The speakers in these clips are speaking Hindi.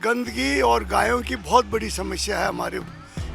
गंदगी और गायों की बहुत बड़ी समस्या है हमारे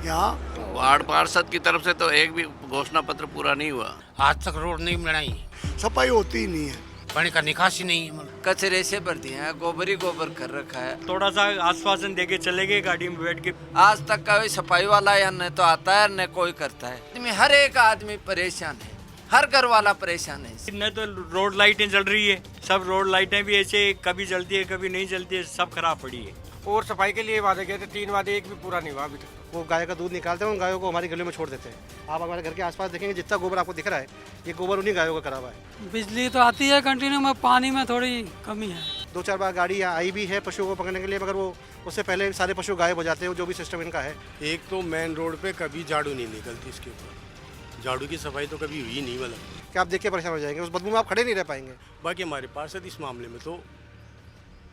यहाँ। वार्ड पार्षद की तरफ से तो एक भी घोषणा पत्र पूरा नहीं हुआ। आज तक रोड नहीं बनाई, सफाई होती ही नहीं है, पानी का निकासी नहीं है। कचरे से भर दिए हैं, गोबर ही गोबर कर रखा है। थोड़ा सा आश्वासन देके चले गए गाड़ी में बैठ के। आज तक कोई सफाई वाला या न तो आता है न कोई करता है। हर एक आदमी परेशान है, हर घर वाला परेशान है। न तो रोड लाइटें जल रही है, सब रोड लाइटें भी ऐसे कभी जलती है कभी नहीं जलती है, सब खराब पड़ी है। और सफाई के लिए वादे किए थे, 3 वादे एक भी पूरा नहीं हुआ अभी तक। वो गाय का दूध निकालते हैं, उन गायों को हमारी गलियों में छोड़ देते हैं। आप हमारे घर के आसपास देखेंगे, जितना गोबर आपको दिख रहा है, ये गोबर उन्हीं गायों का करा हुआ है। बिजली तो आती है कंटिन्यू, में पानी में थोड़ी कमी है। 2-4 बार गाड़ी यहाँ आई भी है पशुओं को पकड़ने के लिए, मगर वो उससे पहले सारे पशु गायब हो जाते हैं, जो भी सिस्टम इनका है। एक तो मेन रोड पे कभी झाड़ू नहीं निकलती, इसके ऊपर झाड़ू की सफाई तो कभी हुई नहीं। मतलब कि आप देख के परेशान हो जाएंगे, उस बदबू में आप खड़े नहीं रह पाएंगे। बाकी हमारे पार्षद इस मामले में तो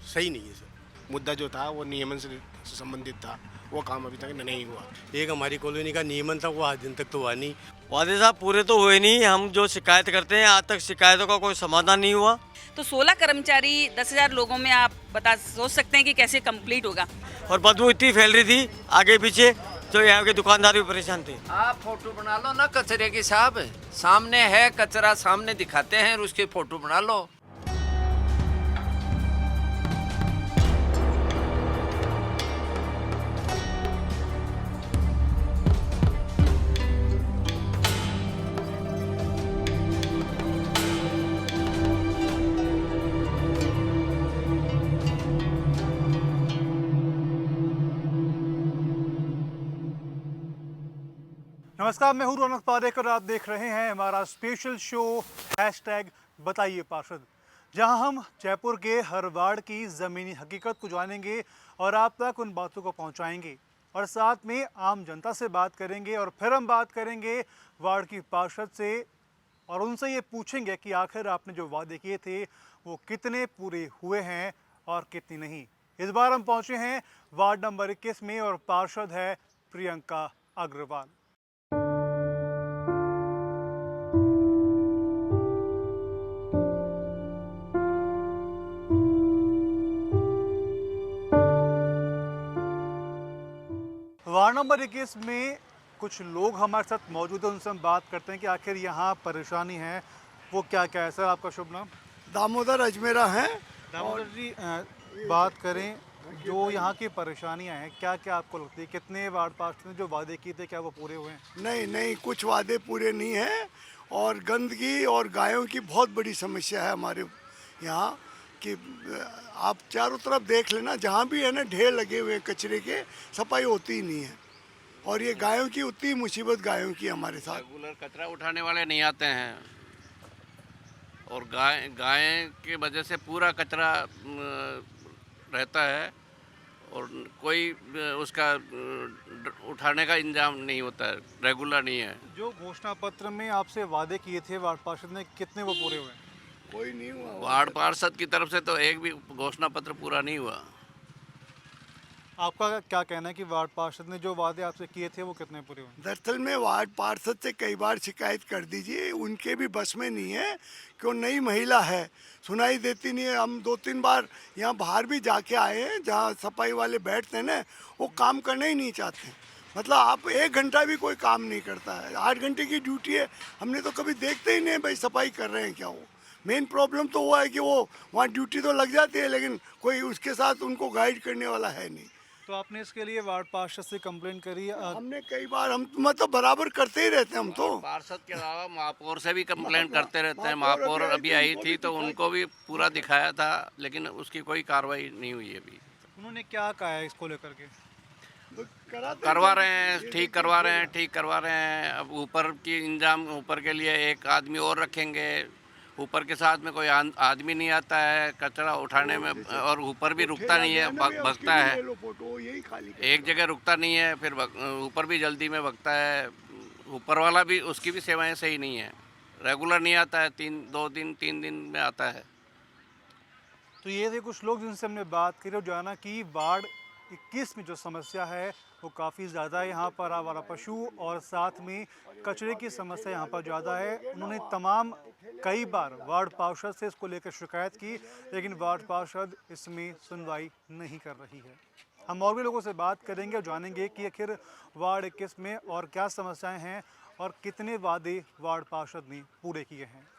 सही नहीं है सर। मुद्दा जो था वो नियमन से संबंधित था, वो काम अभी तक नहीं हुआ। एक हमारी कॉलोनी का नियमन था, वो आज दिन तक तो हुआ नहीं। वादे साहब पूरे तो हुए नहीं। हम जो शिकायत करते हैं, आज तक शिकायतों का कोई समाधान नहीं हुआ। तो 16 कर्मचारी 10,000 लोगों में आप सोच सकते हैं कि कैसे कंप्लीट होगा। और बदबू इतनी फैल रही थी आगे पीछे, जो यहाँ के दुकानदार भी परेशान थे। आप फोटो बना लो ना कचरे की साहब, सामने है कचरा, सामने दिखाते हैं, उसकी फोटो बना लो। नमस्कार, मैं हूं रौनक पारेकर, आप देख रहे हैं हमारा स्पेशल शो #बताइए पार्षद, जहां हम जयपुर के हर वार्ड की ज़मीनी हकीकत को जानेंगे और आप तक उन बातों को पहुंचाएंगे और साथ में आम जनता से बात करेंगे। और फिर हम बात करेंगे वार्ड की पार्षद से और उनसे ये पूछेंगे कि आखिर आपने जो वादे किए थे वो कितने पूरे हुए हैं और कितनी नहीं। इस बार हम पहुँचे हैं वार्ड नंबर 21 में और पार्षद है प्रियंका अग्रवाल। वार्ड नंबर 21 में कुछ लोग हमारे साथ मौजूद हैं, उनसे हम बात करते हैं कि आखिर यहाँ परेशानी है वो क्या क्या है। सर, आपका शुभ नाम? दामोदर अजमेरा है। दामोदर जी, बात करें जो यहाँ की परेशानियाँ हैं, क्या क्या आपको लगती है? कितने वार्ड पार्षद ने जो वादे किए थे, क्या वो पूरे हुए हैं? नहीं, कुछ वादे पूरे नहीं हैं और गंदगी और गायों की बहुत बड़ी समस्या है हमारे यहाँ। कि आप चारों तरफ देख लेना, जहाँ भी है ना ढेर लगे हुए कचरे के, सफाई होती ही नहीं है। और ये गायों की उतनी मुसीबत गायों की हमारे साथ। रेगुलर कचरा उठाने वाले नहीं आते हैं और गाय की वजह से पूरा कचरा रहता है और कोई उसका उठाने का इंतजाम नहीं होता है, रेगुलर नहीं है। जो घोषणा पत्र में आपसे वादे किए थे वार्ड पार्षद ने, कितने वो पूरे हुए? कोई नहीं हुआ। वार्ड पार्षद की तरफ से तो एक भी घोषणा पत्र पूरा नहीं हुआ। आपका क्या कहना है कि वार्ड पार्षद ने जो वादे आपसे किए थे वो कितने पूरे हुए? दरअसल में वार्ड पार्षद से कई बार शिकायत कर दीजिए, उनके भी बस में नहीं है कि वो नई महिला है, सुनाई देती नहीं है। हम 2-3 बार यहाँ बाहर भी जाके आए हैं, जहाँ सफाई वाले बैठते हैं ना, वो काम करना ही नहीं चाहते। मतलब आप 1 घंटा भी कोई काम नहीं करता है। 8 घंटे की ड्यूटी है, हमने तो कभी देखते ही नहीं भाई सफाई कर रहे हैं क्या। वो मेन प्रॉब्लम तो हुआ है कि वो वहाँ ड्यूटी तो लग जाती है, लेकिन कोई उसके साथ उनको गाइड करने वाला है नहीं। तो आपने इसके लिए वार्ड पार्षद से कंप्लेंट करी? हमने कई बार, हम मतलब बराबर करते ही रहते हैं हम तो। पार्षद के अलावा महापौर से भी कंप्लेंट करते रहते हैं। महापौर अभी आई थी तो उनको भी पूरा दिखाया था, लेकिन उसकी कोई कार्रवाई नहीं हुई अभी। उन्होंने क्या कहा है इसको लेकर के? करवा रहे हैं, ठीक करवा रहे हैं। अब ऊपर की इंतजाम, ऊपर के लिए एक आदमी और रखेंगे। ऊपर के साथ में कोई आदमी नहीं आता है कचरा उठाने में, और ऊपर भी रुकता नहीं है, भगता है। एक जगह रुकता नहीं है, फिर ऊपर भी जल्दी में भगता है। ऊपर वाला भी, उसकी भी सेवाएं सही नहीं है, रेगुलर नहीं आता है, 3 दिन में आता है। तो ये थे कुछ लोग जिनसे हमने बात करी और जाना कि वार्ड 21 में जो समस्या है वो काफ़ी ज़्यादा है यहाँ पर आवारा पशु और साथ में कचरे की समस्या यहाँ पर ज़्यादा है। उन्होंने कई बार वार्ड पार्षद से इसको लेकर शिकायत की, लेकिन वार्ड पार्षद इसमें सुनवाई नहीं कर रही है। हम और भी लोगों से बात करेंगे और जानेंगे कि आखिर वार्ड 21 में और क्या समस्याएं हैं और कितने वादे वार्ड पार्षद ने पूरे किए हैं।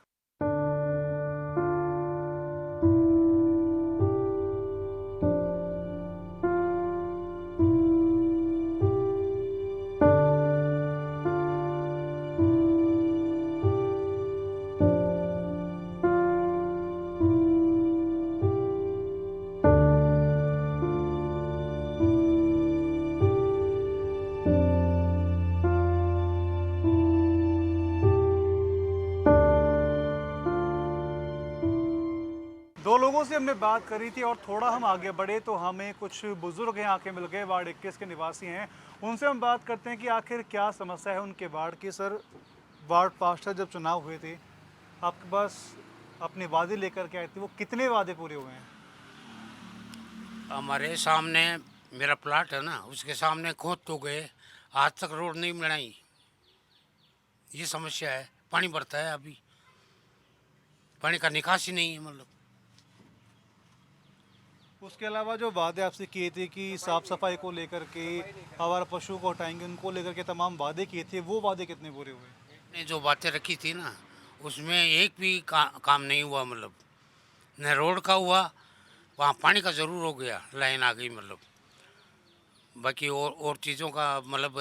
दो लोगों से हमने बात करी थी और थोड़ा हम आगे बढ़े तो हमें कुछ बुजुर्ग यहाँ के मिल गए, वार्ड 21 के निवासी हैं। उनसे हम बात करते हैं कि आखिर क्या समस्या है उनके वार्ड की। सर, वार्ड पार्षद जब चुनाव हुए थे आपके पास अपने वादे लेकर के आए थे, वो कितने वादे पूरे हुए हैं? हमारे सामने मेरा प्लाट है ना, उसके सामने खोद तो गए, आज तक रोड नहीं बनाई। ये समस्या है। पानी बढ़ता है, अभी पानी का निकासी नहीं है मतलब। उसके अलावा जो वादे आपसे किए थे कि साफ़ सफाई को लेकर के, आवारा पशु को हटाएंगे, उनको लेकर के तमाम वादे किए थे, वो वादे कितने पूरे हुए? ने जो बातें रखी थी ना, उसमें एक भी काम नहीं हुआ मतलब। न रोड का हुआ, वहाँ पानी का ज़रूर हो गया, लाइन आ गई मतलब। बाकी और चीज़ों का मतलब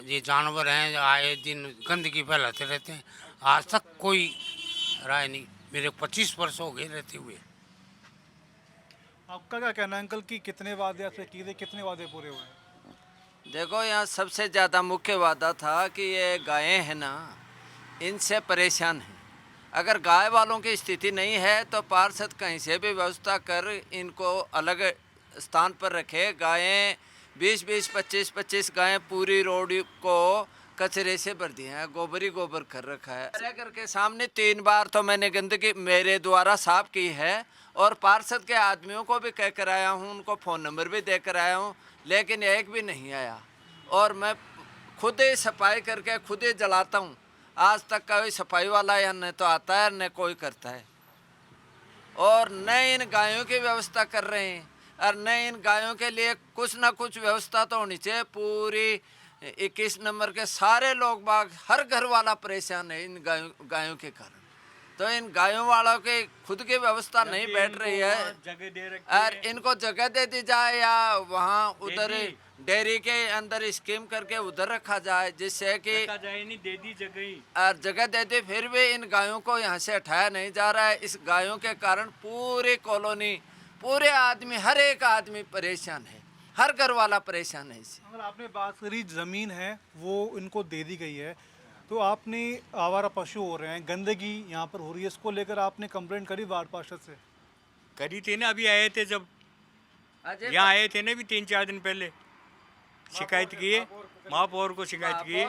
ये जानवर हैं आए दिन गंदगी फैलाते रहते हैं, आज तक कोई राय नहीं। मेरे 25 वर्ष हो गए रहते हुए। आपका क्या कहना है अंकल कि कितने वादे आपसे किए थे, कितने वादे पूरे हुए? देखो, यहाँ सबसे ज़्यादा मुख्य वादा था कि ये गायें हैं ना, इनसे परेशान हैं। अगर गाय वालों की स्थिति नहीं है तो पार्षद कहीं से भी व्यवस्था कर इनको अलग स्थान पर रखे। गायें 20-20, 25-25 गायें पूरी रोड को कचरे से भर दिए हैं, गोबर ही गोबर कर रखा है। घर के सामने 3 बार तो मैंने गंदगी मेरे द्वारा साफ की है और पार्षद के आदमियों को भी कह कर आया हूँ, उनको फ़ोन नंबर भी दे कर आया हूँ, लेकिन एक भी नहीं आया। और मैं खुद ही सफाई करके खुद ही जलाता हूँ। आज तक कोई सफाई वाला या न तो आता है न कोई करता है। और न इन गायों की व्यवस्था कर रहे हैं और न इन गायों के लिए कुछ ना कुछ व्यवस्था तो होनी चाहिए। पूरी 21 नंबर के सारे लोग बाग, हर घर वाला परेशान है इन गायों के कारण। तो इन गायों वालों की खुद की व्यवस्था नहीं बैठ रही है जगह दे रखी और इनको जगह दे दी जाए या वहाँ उधर डेयरी के अंदर स्कीम करके उधर रखा जाए, जिससे कि नहीं दे दी जगह ही। और जगह दे दी, फिर भी इन गायों को यहाँ से हटाया नहीं जा रहा है। इस गायों के कारण पूरी कॉलोनी, पूरे आदमी, हर एक आदमी परेशान है, हर घर वाला परेशान है इससे। अगर आपने बात करी ज़मीन है वो इनको दे दी गई है, तो आपने आवारा पशु हो रहे हैं, गंदगी यहाँ पर हो रही है, इसको लेकर आपने कंप्लेंट करी वार्ड पार्षद से? करी थी ना, अभी आए थे जब यहाँ आए थे ना भी 3-4 दिन पहले, शिकायत की है, महापौर को शिकायत की है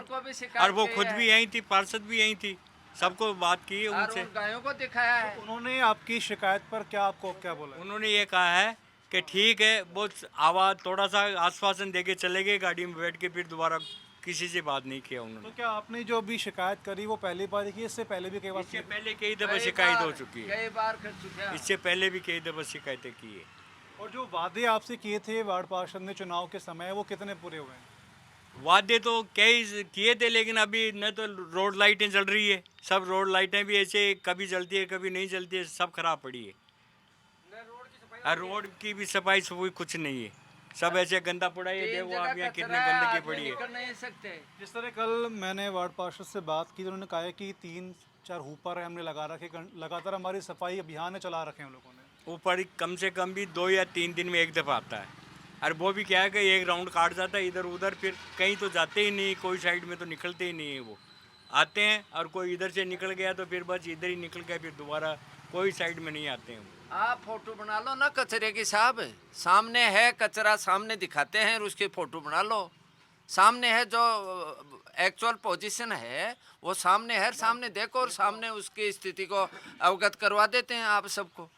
और वो खुद भी यहीं थी, पार्षद भी यहीं थी, सबको बात की है उनसे, गायों को दिखाया है। उन्होंने आपकी शिकायत पर आपको क्या बोला? उन्होंने ये कहा है कि ठीक है, वो आवाज़ थोड़ा सा आश्वासन देके चले गए गाड़ी में बैठ के, फिर दोबारा किसी से बात नहीं किया उन्होंने। तो क्या आपने जो अभी शिकायत करी वो पहली बार की, इससे पहले भी कई बार? इससे पहले कई दफ़ा शिकायत हो चुकी है, कई बार कर चुके हैं। इससे पहले भी कई दफ़ा शिकायतें की है। और जो वादे आपसे किए थे वार्ड पार्षद ने चुनाव के समय, वो कितने पूरे हुए हैं? वादे तो कई किए थे, लेकिन अभी न तो रोड लाइटें जल रही है, सब रोड लाइटें भी ऐसे कभी जलती है कभी नहीं जलती है, सब खराब पड़ी है। और रोड की भी सफाई कुछ नहीं है, सब ऐसे गंदा पड़ा है। देखो आप यहाँ कितनी गंदगी पड़ी है। नहीं सकते। जिस तरह कल मैंने वार्ड पार्षद से बात की तो उन्होंने कहा है कि 3-4 ऊपर हमने लगा रखे, लगातार हमारी सफाई अभियान चला रखे हैं हम लोगों ने। ऊपर कम से कम भी 2 या 3 दिन में एक दफ़ा आता है, और वो भी क्या है कि एक राउंड काट जाता है इधर उधर, फिर कहीं तो जाते ही नहीं, कोई साइड में तो निकलते ही नहीं है। वो आते हैं और कोई इधर से निकल गया तो फिर बस इधर ही निकल गया, फिर दोबारा कोई साइड में नहीं आते हैं। आप फोटो बना लो ना कचरे की, साहब सामने है कचरा, सामने दिखाते हैं और उसकी फ़ोटो बना लो। सामने है जो एक्चुअल पोजीशन है वो सामने है, सामने देखो और सामने उसकी स्थिति को अवगत करवा देते हैं आप सबको।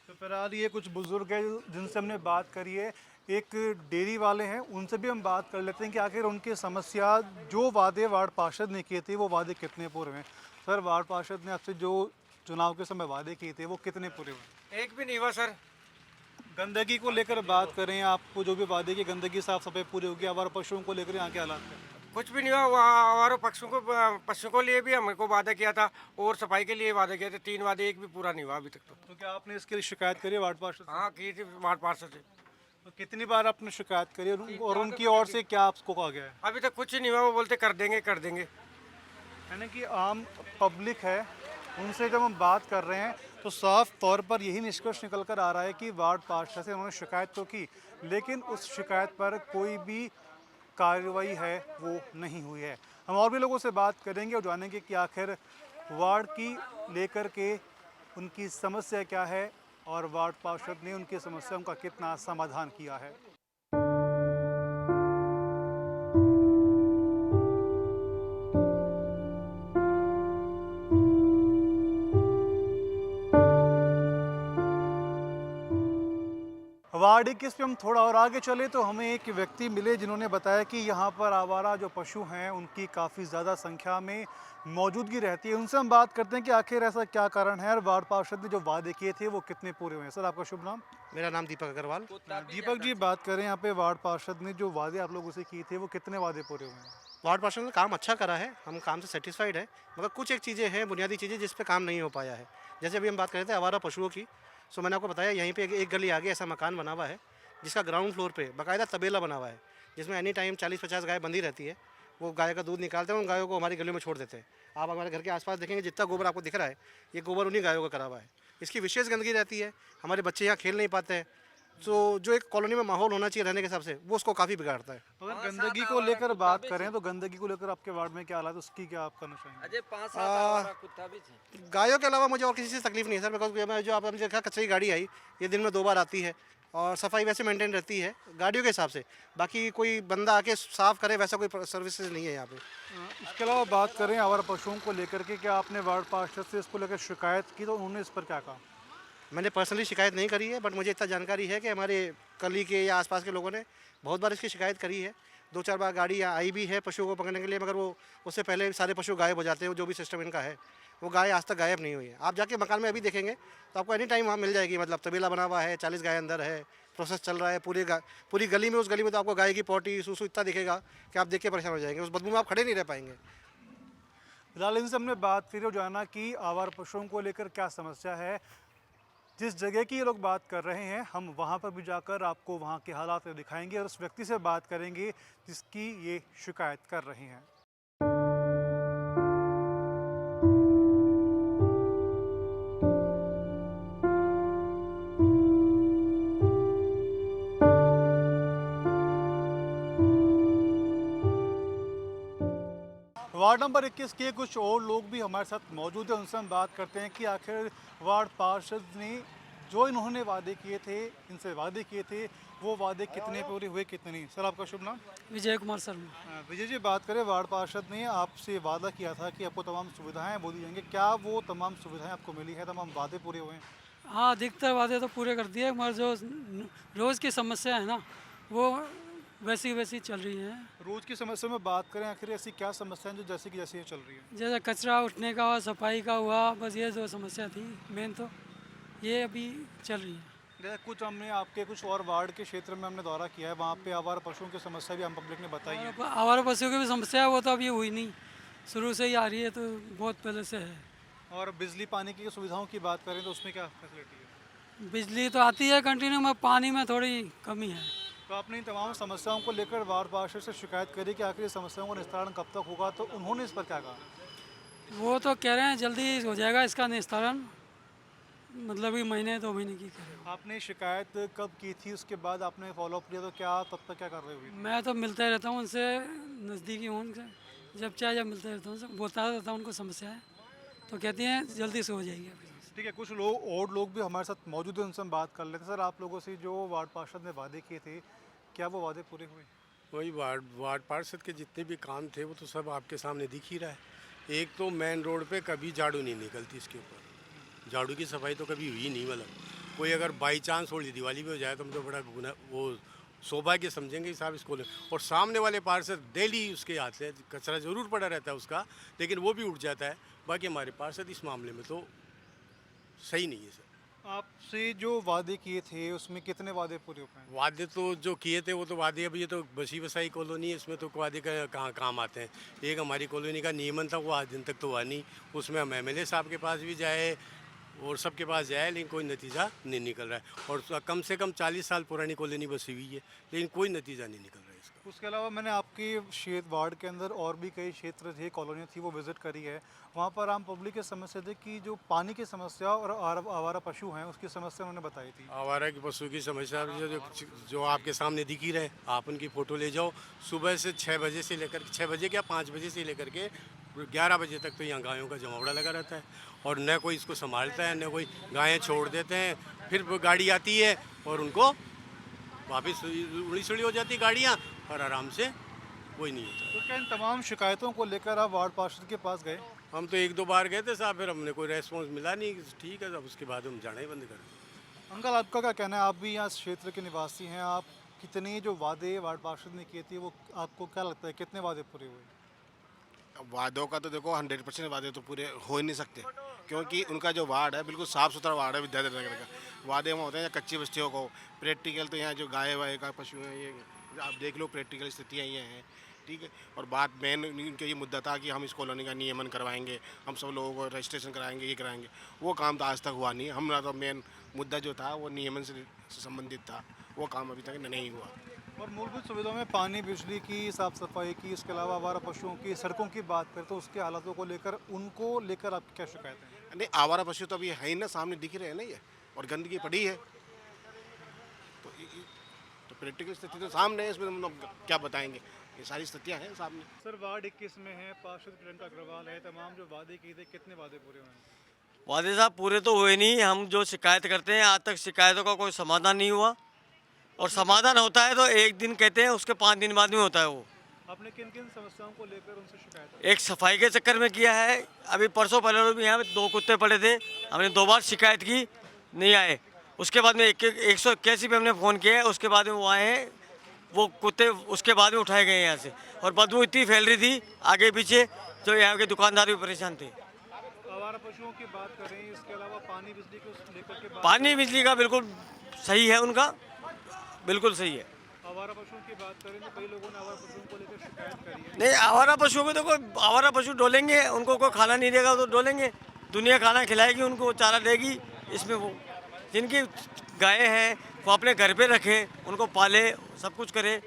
तो फिलहाल ये कुछ बुजुर्ग है जिनसे हमने बात करी है, एक डेयरी वाले हैं, उनसे भी हम बात कर लेते हैं कि आखिर उनकी समस्या, जो वादे वार्ड पार्षद ने किए थे वो वादे कितने पूरे हुए। सर, वार्ड पार्षद ने आपसे जो चुनाव के समय वादे किए थे वो कितने पूरे हुए? एक भी नहीं हुआ सर। गंदगी को लेकर बात करें, आपको जो भी वादे की गंदगी साफ सफाई पूरी होगी, आवारा पशुओं को लेकर यहाँ के हालात हैं? कुछ भी नहीं हुआ। वहाँ हमारे पशुओं को लिए भी हमको वादा किया था और सफाई के लिए वादा किया था। 3 वादे एक भी पूरा नहीं हुआ अभी तक। तो क्या आपने इसके लिए शिकायत करी है वार्ड पार्षद से? हाँ, की थी वार्ड पार्षद से। तो कितनी बार आपने शिकायत करी और उनकी ओर से क्या आपको कहा गया है? अभी तक कुछ नहीं हुआ। वो बोलते कर देंगे कर देंगे। यानी कि आम पब्लिक है, उनसे जब हम बात कर रहे हैं तो साफ तौर पर यही निष्कर्ष निकल कर आ रहा है कि वार्ड पार्षद से उन्होंने शिकायत तो की, लेकिन उस शिकायत पर कोई भी कार्रवाई है वो नहीं हुई है। हम और भी लोगों से बात करेंगे और जानेंगे कि आखिर वार्ड की लेकर के उनकी समस्या क्या है और वार्ड पार्षद ने उनकी समस्याओं का कितना समाधान किया है। वार्ड 21 पे हम थोड़ा और आगे चले तो हमें एक व्यक्ति मिले जिन्होंने बताया कि यहाँ पर आवारा जो पशु हैं उनकी काफ़ी ज़्यादा संख्या में मौजूदगी रहती है। उनसे हम बात करते हैं कि आखिर ऐसा क्या कारण है और वार्ड पार्षद ने जो वादे किए थे वो कितने पूरे हुए हैं। सर, आपका शुभ नाम? मेरा नाम दीपक अग्रवाल। दीपक जी, बात करें यहाँ पे वार्ड पार्षद ने जो वादे आप लोगों से किए थे वो कितने वादे पूरे हुए हैं? वार्ड पार्षद ने काम अच्छा करा है, हम काम से सेटिस्फाइड है, मगर कुछ एक चीज़ें हैं, बुनियादी चीज़ें जिस पे काम नहीं हो पाया है। जैसे अभी हम बात कर रहे थे आवारा पशुओं की, सो मैंने आपको बताया यहीं पे एक गली आगे ऐसा मकान बना हुआ है जिसका ग्राउंड फ्लोर पे बाकायदा तबेला बना हुआ है, जिसमें एनी टाइम 40-50 गाय बंधी रहती है। वो गाय का दूध निकालते हैं, उन गायों को हमारी गलियों में छोड़ देते हैं। आप हमारे घर के आसपास देखेंगे, जितना गोबर आपको दिख रहा है ये गोबर उन्हीं गायों का करा हुआ है। इसकी विशेष गंदगी रहती है, हमारे बच्चे यहाँ खेल नहीं पाते हैं। तो जो एक कॉलोनी में माहौल होना चाहिए रहने के हिसाब से, वो उसको काफ़ी बिगाड़ता है। अगर गंदगी को लेकर बात करें तो गंदगी को लेकर आपके वार्ड में क्या हालात, उसकी क्या आप करना चाहेंगे? अजय 5-7 आवारा कुत्ता भी थे। गायों के अलावा मुझे और किसी से तकलीफ नहीं है सर, बिकॉज जो आपने देखा कचरे की गाड़ी आई, ये दिन में 2 बार आती है और सफाई वैसे मेंटेन रहती है गाड़ियों के हिसाब से। बाकी कोई बंदा आके साफ करे वैसा कोई सर्विसेज नहीं है यहाँ पे। इसके अलावा बात करें आवारा पशुओं को लेकर के, क्या आपने वार्ड पार्षद से इसको लेकर शिकायत की तो उन्होंने इस पर क्या कहा? मैंने पर्सनली शिकायत नहीं करी है, बट मुझे इतना जानकारी है कि हमारे गली के या आसपास के लोगों ने बहुत बार इसकी शिकायत करी है। 2-4 बार गाड़ी यहाँ आई भी है पशुओं को पकड़ने के लिए, मगर वो उससे पहले सारे पशु गायब हो जाते हैं। जो भी सिस्टम इनका है वो गाय आज तक गायब नहीं हुई है। आप जाके मकान में अभी देखेंगे तो आपको एनी टाइम वहाँ मिल जाएगी, मतलब तबेला बना हुआ है, 40 गाय अंदर है, प्रोसेस चल रहा है पूरी गली में। उस गली में तो आपको गाय की पोटी सूसू इतना दिखेगा कि आप देख के परेशान हो जाएंगे, उस बदबू में आप खड़े नहीं रह पाएंगे। फिलहाल इनसे हमने बात की और जाना कि आवारा पशुओं को लेकर क्या समस्या है। जिस जगह की ये लोग बात कर रहे हैं हम वहाँ पर भी जाकर आपको वहाँ के हालात दिखाएंगे और उस व्यक्ति से बात करेंगे जिसकी ये शिकायत कर रहे हैं। वार्ड नंबर 21 के कुछ और लोग भी हमारे साथ मौजूद हैं, उनसे हम बात करते हैं कि आखिर वार्ड पार्षद ने जो इन्होंने वादे किए थे, इनसे वादे किए थे, वो वादे कितने पूरे हुए कितने नहीं। सर, आपका शुभ नाम? विजय कुमार शर्मा। विजय जी, बात करें, वार्ड पार्षद ने आपसे वादा किया था कि आपको तमाम सुविधाएं बोली जाएंगी, क्या वो तमाम सुविधाएं आपको मिली है, तमाम वादे पूरे हुए हैं? हाँ, अधिकतर वादे तो पूरे कर दिए, मगर जो रोज़ की समस्या है ना वो वैसी चल रही है। रोज़ की समस्या में बात करें, आखिर ऐसी क्या समस्या है जो जैसे की जैसे चल रही है? जैसे कचरा उठने का हुआ, सफाई का हुआ, बस ये जो समस्या थी मेन तो ये अभी चल रही है। जैसे कुछ हमने आपके कुछ और वार्ड के क्षेत्र में हमने दौरा किया है, वहाँ पे आवारा पशुओं की समस्या भी हम पब्लिक ने बताई है। आवारा पशुओं की भी समस्या है, वो तो अभी हुई नहीं, शुरू से ही आ रही है, तो बहुत पहले से है। और बिजली पानी की सुविधाओं की बात करें तो उसमें क्या फैसिलिटी है? बिजली तो आती है कंटिन्यू, में पानी में थोड़ी कमी है। तो आपने इन तमाम समस्याओं को लेकर वार्ड पार्षद से शिकायत करी कि आखिर समस्याओं का निस्तारण कब तक होगा, तो उन्होंने इस पर क्या कहा? वो तो कह रहे हैं जल्दी हो जाएगा इसका निस्तारण, मतलब कि महीने 2 महीने की करें। आपने शिकायत कब की थी, उसके बाद आपने फॉलोअप किया तो क्या तब तक क्या कार्रवाई हुई? मैं तो मिलता रहता हूँ उनसे, नज़दीकी हूँ उनसे, जब चाहे जब मिलता रहता हूँ, बोलता रहता हूँ उनको समस्या है तो कहती हैं जल्दी से हो जाएगी। ठीक है, कुछ लोग और लोग भी हमारे साथ मौजूद हैं, उनसे हम बात कर लेते हैं। सर, आप लोगों से जो वार्ड पार्षद ने वादे किए थे, क्या वो वादे पूरे हुए? वही वार्ड पार्षद के जितने भी काम थे वो तो सब आपके सामने दिख ही रहा है। एक तो मेन रोड पे कभी झाड़ू नहीं निकलती, इसके ऊपर झाड़ू की सफाई तो कभी हुई नहीं। मतलब कोई अगर बाई चांस होली दिवाली भी हो जाए तो मुझे बड़ा गुना वो सौभाग्य समझेंगे साहब इसको। और सामने वाले पार्षद डेली उसके हाथ से कचरा ज़रूर पड़ा रहता है उसका, लेकिन वो भी उठ जाता है। बाकी हमारे पार्षद इस मामले में तो सही नहीं है सर। आपसे जो वादे किए थे उसमें कितने वादे पूरे हो पाए? वादे तो जो किए थे वो तो वादे, अब ये तो बसी बसाई कॉलोनी है, इसमें तो वादे का कहाँ काम आते हैं। एक हमारी कॉलोनी का नियमन था, वो आज दिन तक तो हुआ नहीं। उसमें हम एमएलए साहब के पास भी जाए और सबके पास जाए, लेकिन कोई नतीजा नहीं निकल रहा है। और कम से कम 40 साल पुरानी कॉलोनी बसी हुई है, लेकिन कोई नतीजा नहीं निकल रहा है इसका। उसके अलावा मैंने आपके क्षेत्र वार्ड के अंदर और भी कई क्षेत्र थे, कॉलोनियाँ थी, वो विज़िट करी है। वहाँ पर आम पब्लिक की समस्या थी कि जो पानी की समस्या और आवारा पशु हैं उसकी समस्या उन्होंने बताई थी। आवारा की पशु की समस्या जो आपके सामने दिख ही रहे, आप उनकी फ़ोटो ले जाओ। सुबह से 6 बजे से लेकर 6 बजे क्या 5 बजे से लेकर के 11 बजे तक तो यहाँ गायों का जमावड़ा लगा रहता है, और न कोई इसको संभालता है, न कोई। गायें छोड़ देते हैं, फिर वो गाड़ी आती है और उनको वापस उड़ी सुड़ी हो जाती गाड़ियाँ, और आराम से कोई नहीं होता। तो क्या इन तमाम शिकायतों को लेकर आप वार्ड पार्षद के पास गए? हम तो 1-2 बार गए थे साहब, फिर हमने कोई रेस्पॉन्स मिला नहीं। ठीक है, अब उसके बाद हम जाना ही बंद कर दिया। अंकल, आपका क्या कहना है? आप भी यहाँ इस क्षेत्र के निवासी हैं, आप कितने जो वादे वार्ड पार्षद ने किए थे वो आपको क्या लगता है कितने वादे पूरे हुए? अब वादों का तो देखो 100% वादे तो पूरे हो ही नहीं सकते, क्योंकि उनका जो वार्ड है बिल्कुल साफ़ सुथरा वार्ड है विद्याधर नगर का। वादे वहाँ होते हैं कच्ची बस्तियों को, प्रैक्टिकल तो यहाँ जो गाय वाय का पशु हैं ये आप देख लो, प्रैक्टिकल स्थितियाँ ये हैं। ठीक है, और बात मेन इनका ये मुद्दा था कि हम इस कॉलोनी का नियमन करवाएंगे, हम सब लोगों को रजिस्ट्रेशन कराएंगे, ये कराएंगे। वो काम तो आज तक हुआ नहीं। हमारा तो मेन मुद्दा जो था वो नियमन से संबंधित था, वो काम अभी तक नहीं हुआ। और मूलभूत सुविधाओं में पानी, बिजली की, साफ़ सफाई की, इसके अलावा आवारा पशुओं की, सड़कों की बात करें तो उसके हालातों को लेकर आपकी क्या शिकायत है? नहीं, आवारा पशु तो अभी है ही ना, सामने दिख रहे हैं ना ये, और गंदगी पड़ी है। तो प्रैक्टिकल स्थिति तो सामने है, इसमें हम लोग क्या बताएंगे, ये सारी स्थितियाँ हैं सामने। सर, वार्ड 21 में है, पार्षद प्रियंका अग्रवाल है, तमाम जो वादे किए थे कितने वादे पूरे हुए हैं? वादे साहब पूरे तो हुए नहीं। हम जो शिकायत करते हैं आज तक शिकायतों का कोई समाधान नहीं हुआ, और समाधान होता है तो एक दिन कहते हैं, उसके 5 दिन बाद में होता है वो। आपने किन किन समस्याओं को लेकर उनसे शिकायत की? एक सफाई के चक्कर में किया है, अभी परसों पहले भी यहाँ पे 2 कुत्ते पड़े थे, हमने 2 बार शिकायत की, नहीं आए। उसके बाद में 181 पे हमने फ़ोन किया है, उसके बाद में वो आए हैं, वो कुत्ते उसके बाद में उठाए गए यहाँ से। और बदबू इतनी फैल रही थी आगे पीछे, जो यहाँ के दुकानदार भी परेशान थे। आवारा पशुओं की बात करें, इसके अलावा पानी, बिजली को लेकर के पानी बिजली का बिल्कुल सही है, उनका बिल्कुल सही है। आवारा पशुओं की बात करें तो कई लोगों ने आवारा पशुओं को लेकर शिकायत करी है। नहीं, आवारा पशुओं को तो कोई आवारा पशु डोलेंगे, उनको कोई खाना नहीं देगा तो डोलेंगे। दुनिया खाना खिलाएगी उनको, चारा देगी। इसमें वो जिनकी गायें हैं वो अपने घर पे रखें, उनको पाले, सब कुछ करे।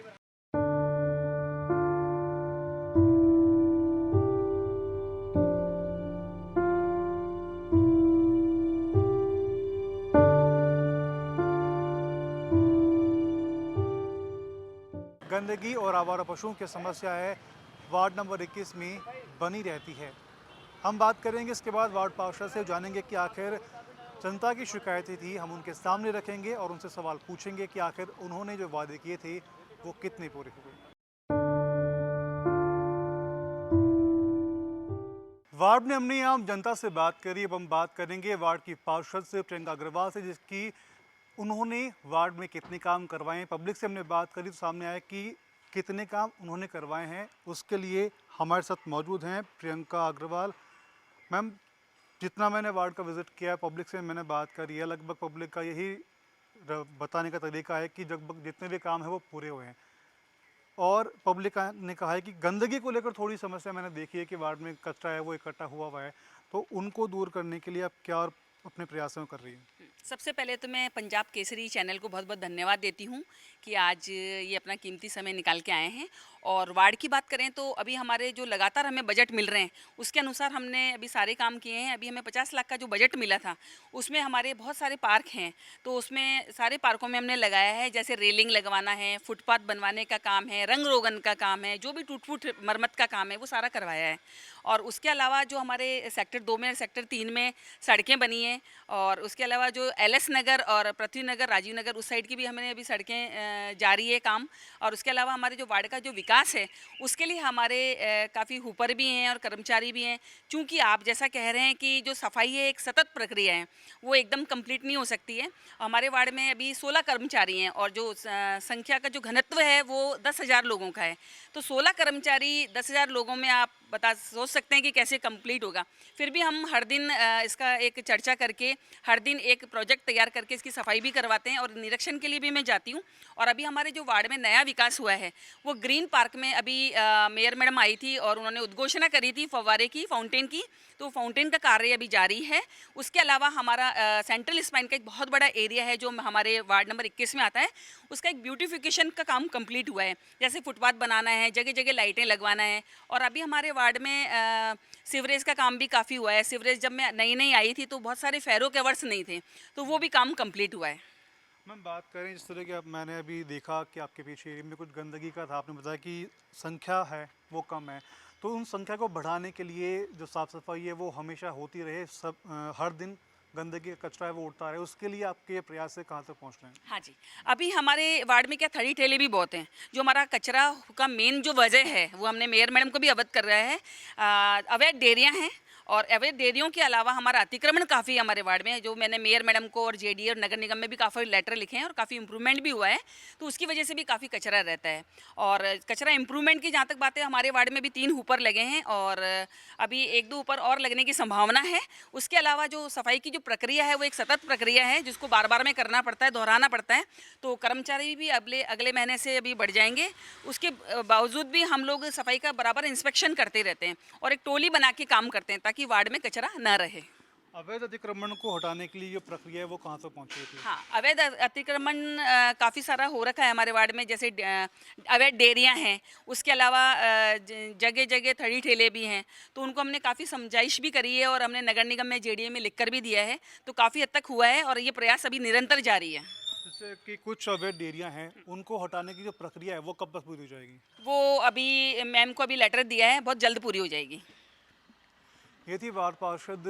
गंदगी और आवारा पशुओं की समस्या है वार्ड नंबर 21 में बनी रहती है। हम बात करेंगे इसके बाद वार्ड पार्षद से, जानेंगे कि आखिर जनता की शिकायतें थी, हम उनके सामने रखेंगे और उनसे सवाल पूछेंगे कि आखिर उन्होंने जो वादे किए थे वो कितने पूरे हुए। वार्ड में हमने आम जनता से बात करी, अब हम बात करेंगे वार्ड की पार्षद से प्रियंका अग्रवाल से, जिसकी उन्होंने वार्ड में कितने काम करवाए हैं। पब्लिक से हमने बात करी तो सामने आया कि कितने काम उन्होंने करवाए हैं। उसके लिए हमारे साथ मौजूद हैं प्रियंका अग्रवाल। मैम, जितना मैंने वार्ड का विज़िट किया है, पब्लिक से मैंने बात करी है, लगभग पब्लिक का यही बताने का तरीका है कि लगभग जितने भी काम है वो पूरे हुए हैं। और पब्लिक ने कहा है कि गंदगी को लेकर थोड़ी समस्या मैंने देखी है कि वार्ड में कचरा है वो इकट्ठा हुआ है, तो उनको दूर करने के लिए आप क्या और अपने प्रयासों में कर रही हैं? सबसे पहले तो मैं पंजाब केसरी चैनल को बहुत बहुत धन्यवाद देती हूँ कि आज ये अपना कीमती समय निकाल के आए हैं। और वार्ड की बात करें तो अभी हमारे जो लगातार हमें बजट मिल रहे हैं उसके अनुसार हमने अभी सारे काम किए हैं। अभी हमें 50 लाख का जो बजट मिला था उसमें हमारे बहुत सारे पार्क हैं, तो उसमें सारे पार्कों में हमने लगाया है, जैसे रेलिंग लगवाना है, फुटपाथ बनवाने का काम है, रंग रोगन का काम है, जो भी टूट फूट मरम्मत का काम है वो सारा करवाया है। और उसके अलावा जो हमारे सेक्टर 2 में सेक्टर 3 में सड़कें बनी हैं हैं, और उसके अलावा जो एलएस नगर और पृथ्वी नगर, राजीव नगर उस साइड की भी हमने अभी सड़कें जारी है काम। और उसके अलावा हमारे जो वार्ड का जो विकास है उसके लिए हमारे काफ़ी हुपर भी हैं और कर्मचारी भी हैं। चूँकि आप जैसा कह रहे हैं कि जो सफाई है एक सतत प्रक्रिया है, वो एकदम कंप्लीट नहीं हो सकती है। हमारे वार्ड में अभी 16 कर्मचारी हैं और जो संख्या का जो घनत्व है वो 10,000 लोगों का है। तो 16 कर्मचारी 10,000 लोगों में आप सोच सकते हैं कि कैसे कंप्लीट होगा। फिर भी हम हर दिन इसका एक चर्चा करके हर दिन एक प्रोजेक्ट तैयार करके इसकी सफाई भी करवाते हैं, और निरीक्षण के लिए भी मैं जाती हूँ। और अभी हमारे जो वार्ड में नया विकास हुआ है वो ग्रीन पार्क में अभी मेयर मैडम आई थी और उन्होंने उद्घोषणा करी थी फव्वारे की, फाउंटेन की। तो फाउंटेन का कार्य अभी जारी है। उसके अलावा हमारा सेंट्रल स्पाइन का एक बहुत बड़ा एरिया है जो हमारे वार्ड नंबर 21 में आता है, उसका एक ब्यूटिफिकेशन का काम कंप्लीट हुआ है। जैसे फुटपाथ बनाना है, जगह जगह लाइटें लगवाना है। और अभी हमारे वार्ड में सीवरेज का काम भी काफ़ी हुआ है। सीवरेज जब मैं नई आई थी तो बहुत सारे फेरो केवर्स नहीं थे, तो वो भी काम कंप्लीट हुआ है। मैम बात करें जिस तरह की मैंने अभी देखा कि आपके पीछे एरिया में कुछ गंदगी का था, आपने बताया कि संख्या है वो कम है, तो उन संख्या को बढ़ाने के लिए जो साफ़ सफाई है वो हमेशा होती रहे, सब हर दिन गंदगी का कचरा है वो उठता रहे, उसके लिए आपके प्रयास से कहाँ तक पहुँच रहे हैं? हाँ जी, अभी हमारे वार्ड में क्या 30 ठेले भी बहुत हैं। जो हमारा कचरा का मेन जो वजह है वो हमने मेयर मैडम को भी अवगत कर रहा है। अवैध डेयरियाँ हैं, और अवैध डेयरियों के अलावा हमारा अतिक्रमण काफ़ी हमारे वार्ड में है, जो मैंने मेयर मैडम को और जेडी और नगर निगम में भी काफ़ी लेटर लिखे हैं और काफ़ी इंप्रूवमेंट भी हुआ है। तो उसकी वजह से भी काफ़ी कचरा रहता है। और कचरा इंप्रूवमेंट की जहाँ तक बात है, हमारे वार्ड में भी 3 हुपर लगे हैं और अभी 1-2 हुपर और लगने की संभावना है। उसके अलावा जो सफाई की जो प्रक्रिया है वो एक सतत प्रक्रिया है जिसको बार बार में करना पड़ता है, दोहराना पड़ता है। तो कर्मचारी भी अगले महीने से अभी बढ़ जाएंगे। उसके बावजूद भी हम लोग सफाई का बराबर इंस्पेक्शन करते रहते हैं और एक टोली बना के काम करते हैं ताकि वार्ड में कचरा न रहे। अवैध अतिक्रमण को हटाने के लिए जो प्रक्रिया है वो कहाँ तक पहुँची थी? हाँ, अवैध अतिक्रमण काफ़ी सारा हो रखा है हमारे वार्ड में। जैसे अवैध डेयरियाँ हैं, उसके अलावा जगह जगह 30 ठेले भी हैं। तो उनको हमने काफ़ी समझाइश भी करी है और हमने नगर निगम में जेडीए में लिख कर भी दिया है। तो काफ़ी हद तक हुआ है और ये प्रयास अभी निरंतर जारी है। जैसे कि कुछ अवैध डेयरियाँ हैं, उनको हटाने की जो प्रक्रिया है वो कब तक पूरी हो जाएगी? वो अभी मैम को अभी लेटर दिया है, बहुत जल्द पूरी हो जाएगी। ये थी वार्ड पार्षद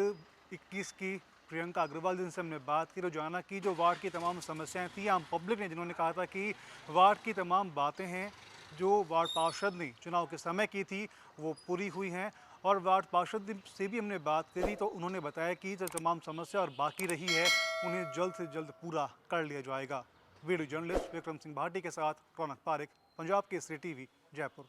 21 की प्रियंका अग्रवाल, जिनसे हमने बात की, रोजाना की जो वार्ड की तमाम समस्याएं थी आम पब्लिक ने, जिन्होंने कहा था कि वार्ड की तमाम बातें हैं जो वार्ड पार्षद ने चुनाव के समय की थी वो पूरी हुई हैं। और वार्ड पार्षद से भी हमने बात करी तो उन्होंने बताया कि जो तमाम समस्या और बाकी रही है उन्हें जल्द से जल्द पूरा कर लिया जाएगा। वीडियो जर्नलिस्ट विक्रम सिंह भाटी के साथ रौनक पारिक, पंजाब केसरी टीवी, जयपुर।